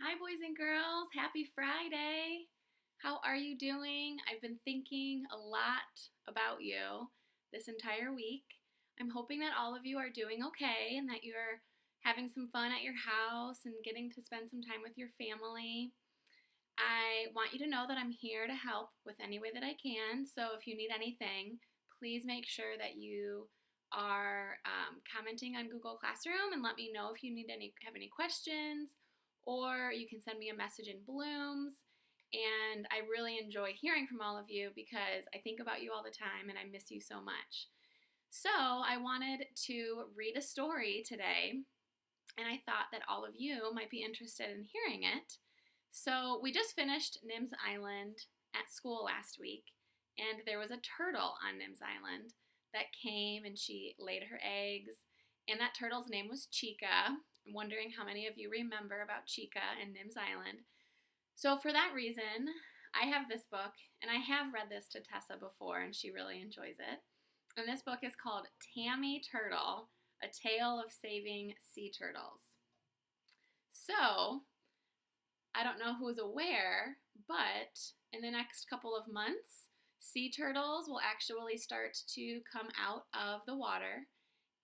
Hi, boys and girls. Happy Friday. How are you doing? I've been thinking a lot about you this entire week. I'm hoping that all of you are doing okay and that you're having some fun at your house and getting to spend some time with your family. I want you to know that I'm here to help with any way that I can. So if you need anything, please make sure that you are commenting on Google Classroom and let me know if you have any questions, or you can send me a message in Blooms. And I really enjoy hearing from all of you because I think about you all the time and I miss you so much. So I wanted to read a story today, and I thought that all of you might be interested in hearing it. So we just finished Nim's Island at school last week, and there was a turtle on Nim's Island that came and she laid her eggs, and that turtle's name was Chica. I'm wondering how many of you remember about Chica and Nim's Island. So for that reason, I have this book, and I have read this to Tessa before, and she really enjoys it. And this book is called Tammy Turtle, A Tale of Saving Sea Turtles. So, I don't know who's aware, but in the next couple of months, sea turtles will actually start to come out of the water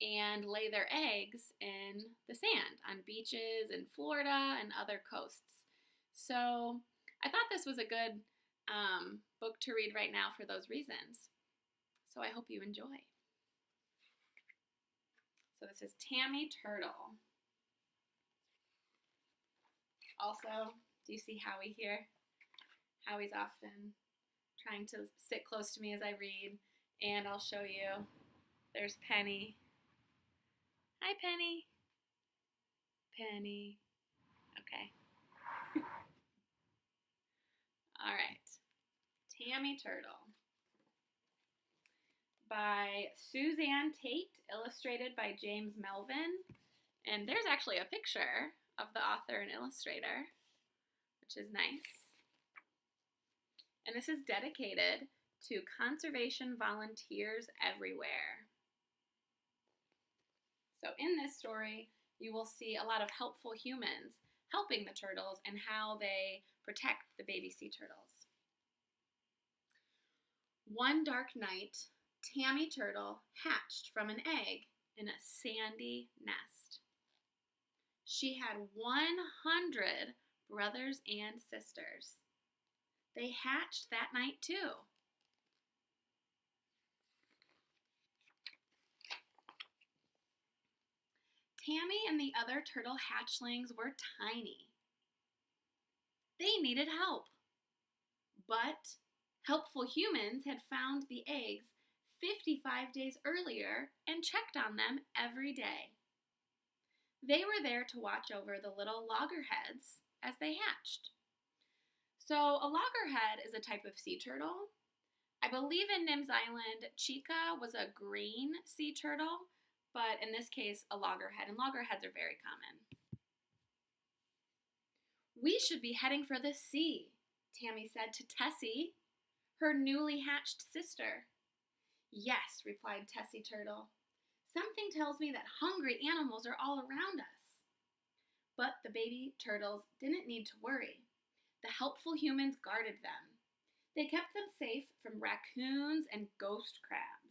and lay their eggs in the sand on beaches in Florida and other coasts. So I thought this was a good book to read right now for those reasons. So I hope you enjoy. So this is Tammy Turtle. Also, do you see Howie here? Howie's often trying to sit close to me as I read, and I'll show you. There's Penny. Hi, Penny. Penny. Okay. All right. Tammy Turtle by Suzanne Tate, illustrated by James Melvin. And there's actually a picture of the author and illustrator, which is nice. And this is dedicated to conservation volunteers everywhere. So in this story, you will see a lot of helpful humans helping the turtles and how they protect the baby sea turtles. One dark night, Tammy Turtle hatched from an egg in a sandy nest. She had 100 brothers and sisters. They hatched that night too. Tammy and the other turtle hatchlings were tiny. They needed help. But helpful humans had found the eggs 55 days earlier and checked on them every day. They were there to watch over the little loggerheads as they hatched. So a loggerhead is a type of sea turtle. I believe in Nim's Island, Chica was a green sea turtle, but in this case, a loggerhead, and loggerheads are very common. We should be heading for the sea, Tammy said to Tessie, her newly hatched sister. Yes, replied Tessie Turtle. Something tells me that hungry animals are all around us. But the baby turtles didn't need to worry. The helpful humans guarded them. They kept them safe from raccoons and ghost crabs.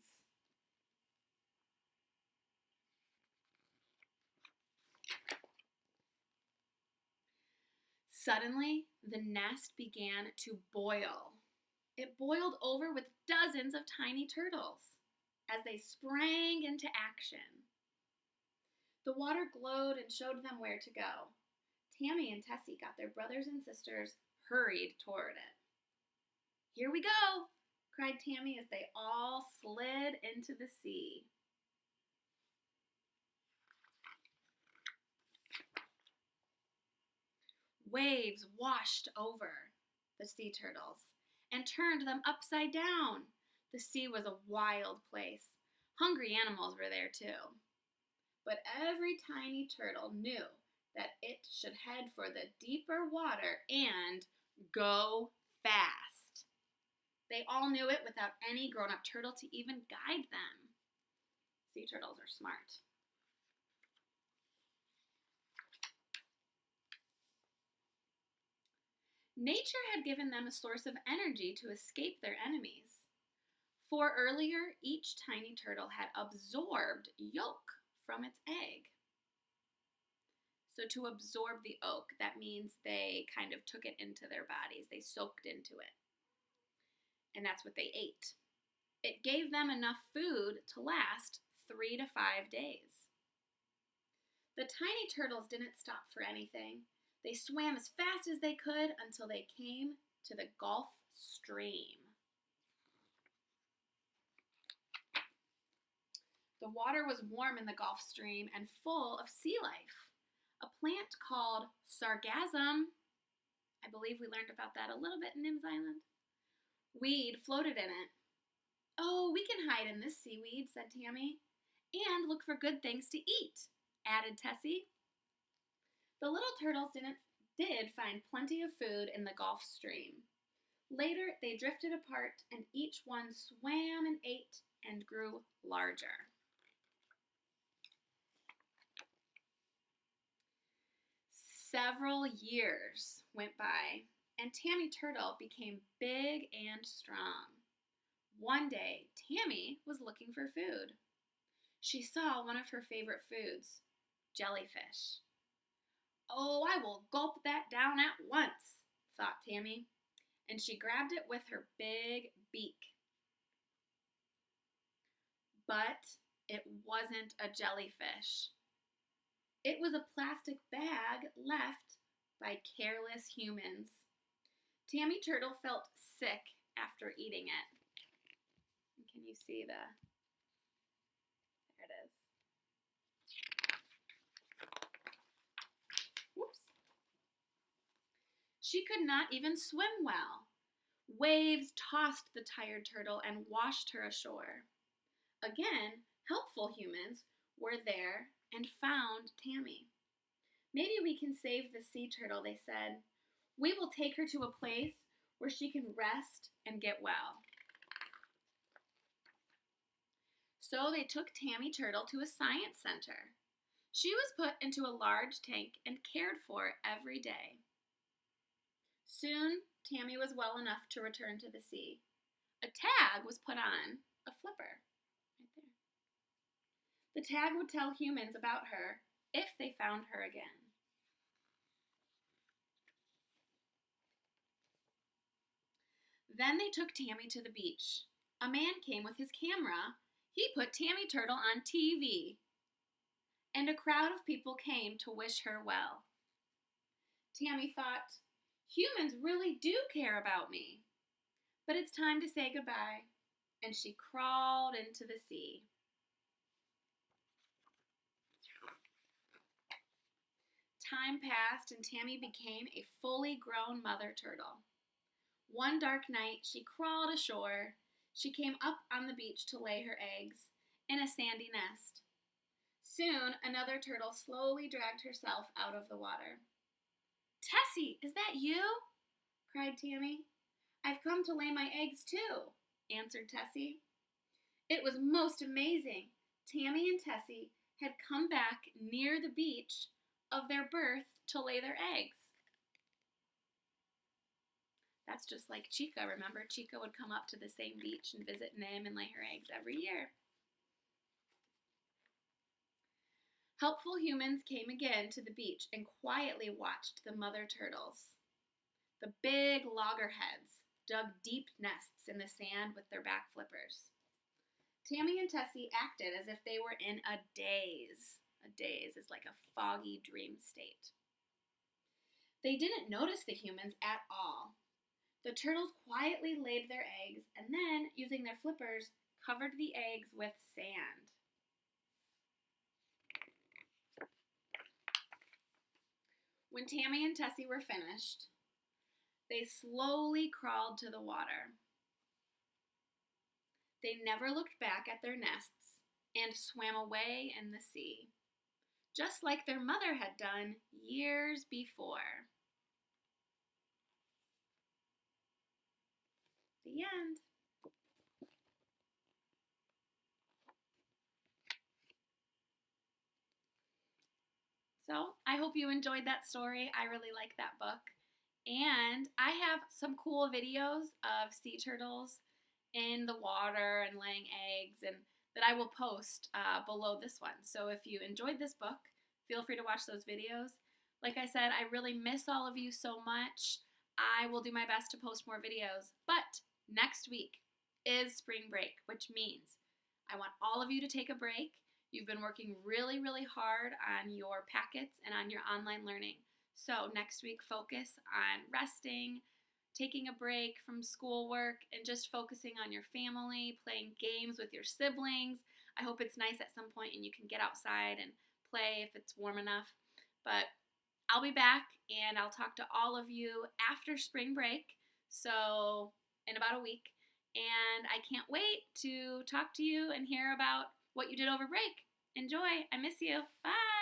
Suddenly, the nest began to boil. It boiled over with dozens of tiny turtles as they sprang into action. The water glowed and showed them where to go. Tammy and Tessie got their brothers and sisters hurried toward it. Here we go, cried Tammy as they all slid into the sea. Waves washed over the sea turtles and turned them upside down. The sea was a wild place. Hungry animals were there too. But every tiny turtle knew that it should head for the deeper water and go fast. They all knew it without any grown-up turtle to even guide them. Sea turtles are smart. Nature had given them a source of energy to escape their enemies. For earlier, each tiny turtle had absorbed yolk from its egg. So to absorb the yolk, that means they kind of took it into their bodies. They soaked into it. And that's what they ate. It gave them enough food to last 3 to 5 days. The tiny turtles didn't stop for anything. They swam as fast as they could until they came to the Gulf Stream. The water was warm in the Gulf Stream and full of sea life. A plant called sargassum, I believe we learned about that a little bit in Nims Island, weed floated in it. "Oh, we can hide in this seaweed," said Tammy. "And look for good things to eat," added Tessie. The little turtles did find plenty of food in the Gulf Stream. Later, they drifted apart, and each one swam and ate and grew larger. Several years went by, and Tammy Turtle became big and strong. One day, Tammy was looking for food. She saw one of her favorite foods, jellyfish. "Oh, I will gulp that down at once," thought Tammy, and she grabbed it with her big beak. But it wasn't a jellyfish. It was a plastic bag left by careless humans. Tammy Turtle felt sick after eating it. Can you see there it is. Whoops. She could not even swim well. Waves tossed the tired turtle and washed her ashore. Again, helpful humans were there and found Tammy. "Maybe we can save the sea turtle," they said. "We will take her to a place where she can rest and get well." So they took Tammy Turtle to a science center. She was put into a large tank and cared for every day. Soon, Tammy was well enough to return to the sea. A tag was put on a flipper right there. The tag would tell humans about her if they found her again. Then they took Tammy to the beach. A man came with his camera. He put Tammy Turtle on TV. And a crowd of people came to wish her well. Tammy thought, "Humans really do care about me. But it's time to say goodbye." And she crawled into the sea. Time passed and Tammy became a fully grown mother turtle. One dark night, she crawled ashore. She came up on the beach to lay her eggs in a sandy nest. Soon, another turtle slowly dragged herself out of the water. "Tessie, is that you?" cried Tammy. "I've come to lay my eggs too," answered Tessie. It was most amazing. Tammy and Tessie had come back near the beach of their birth to lay their eggs. That's just like Chica. Remember, Chica would come up to the same beach and visit Nim and lay her eggs every year. Helpful humans came again to the beach and quietly watched the mother turtles. The big loggerheads dug deep nests in the sand with their back flippers. Tammy and Tessie acted as if they were in a daze. A daze is like a foggy dream state. They didn't notice the humans at all. The turtles quietly laid their eggs and then, using their flippers, covered the eggs with sand. When Tammy and Tessie were finished, they slowly crawled to the water. They never looked back at their nests and swam away in the sea, just like their mother had done years before. The end. So, I hope you enjoyed that story. I really like that book. And I have some cool videos of sea turtles in the water and laying eggs, and that I will post below this one. So if you enjoyed this book, feel free to watch those videos. Like I said, I really miss all of you so much. I will do my best to post more videos. But next week is spring break, which means I want all of you to take a break. You've been working really, really hard on your packets and on your online learning. So next week, focus on resting, taking a break from schoolwork, and just focusing on your family, playing games with your siblings. I hope it's nice at some point and you can get outside and play if it's warm enough. But I'll be back and I'll talk to all of you after spring break, so in about a week. And I can't wait to talk to you and hear about what you did over break. Enjoy. I miss you. Bye.